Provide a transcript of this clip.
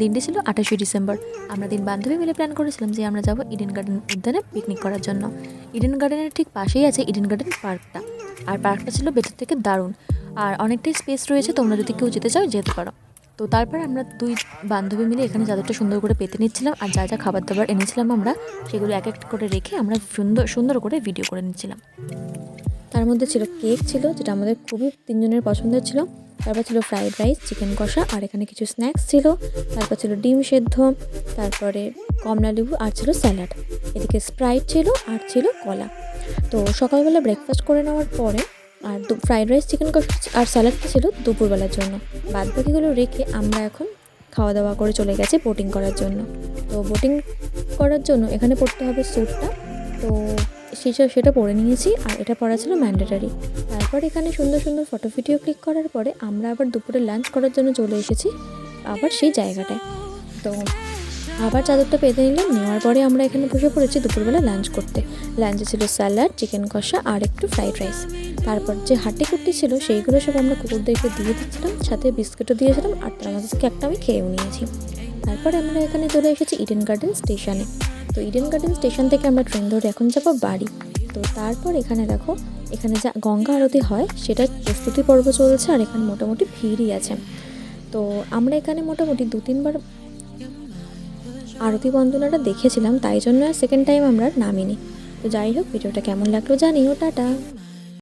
দিনটি ছিল 28শে ডিসেম্বর। আমরা 3 বান্ধবী মিলে প্ল্যান করেছিলাম যে আমরা যাব ইডেন গার্ডেন উদ্যানে পিকনিক করার জন্য। ইডেন গার্ডেনের ঠিক পাশেই আছে ইডেন গার্ডেন পার্কটা। আর পার্কটা ছিল ভেতর থেকে দারুণ, আর অনেকটাই স্পেস রয়েছে, তোমরা যদি কেউ যেতে চাও যেতে পারো। তো তারপর আমরা 2 বান্ধবী মিলে এখানে চাদরটা সুন্দর করে পেতে নিচ্ছিলাম, আর যা যা খাবার দাবার এনেছিলাম আমরা সেগুলো এক এক করে রেখে আমরা সুন্দর সুন্দর করে ভিডিও করে নিচ্ছিলাম। তার মধ্যে ছিল কেক ছিল, যেটা আমাদের খুবই 3 জনের পছন্দের ছিল। তারপর ছিল ফ্রাইড রাইস, চিকেন কষা, আর এখানে কিছু স্ন্যাক্স ছিল। তারপর ছিল ডিম সেদ্ধ, তারপরে কমলা লেবু, আর ছিল স্যালাড। এদিকে স্প্রাইট ছিল, আর ছিল কলা। তো সকালবেলা ব্রেকফাস্ট করে নেওয়ার পরে আর ফ্রাইড রাইস, চিকেন কষা আর স্যালাডটা ছিল দুপুরবেলার জন্য। বাদবাকিগুলো রেখে আমরা এখন খাওয়া দাওয়া করে চলে গেছি বোটিং করার জন্য। তো বোটিং করার জন্য এখানে পড়তে হবে স্যুটটা, তো সেটা পরে নিয়েছি, আর এটা পরা ছিল ম্যান্ডেটারি। তারপর এখানে সুন্দর সুন্দর ফটো ভিডিও ক্লিক করার পরে আমরা আবার দুপুরে লাঞ্চ করার জন্য চলে এসেছি আবার সেই জায়গাটায়। তো আবার চাদরটা পেতে নিলাম, নেওয়ার পরে আমরা এখানে বসে পড়েছি দুপুরবেলা লাঞ্চ করতে। লাঞ্চে ছিল স্যালাড, চিকেন কষা, আর একটু ফ্রাইড রাইস। তারপর যে হাঁটি কুটি ছিল সেইগুলো সব আমরা কুকুরদেরকে দিয়ে দিচ্ছিলাম, সাথে বিস্কুটও দিয়েছিলাম, আর তার মধ্যে থেকে একটা আমি খেয়েও নিয়েছি। তারপর আমরা এখানে চলে এসেছি ইডেন গার্ডেন স্টেশনে। তো ইডেন গার্ডেন স্টেশন থেকে আমরা ট্রেন ধরে এখন যাবো বাড়ি। তো তারপর এখানে দেখো, এখানে যা গঙ্গা আরতি হয় সেটার প্রস্তুতি পর্ব চলছে, আর এখানে মোটামুটি ভিড়ই আছে। তো আমরা এখানে মোটামুটি 2-3 বার আরতি বন্দনাটা দেখেছিলাম, তাই জন্য আর সেকেন্ড টাইম আমরা নামিনি। তো যাই হোক, ভিডিওটা কেমন লাগলো জানিও। টাটা।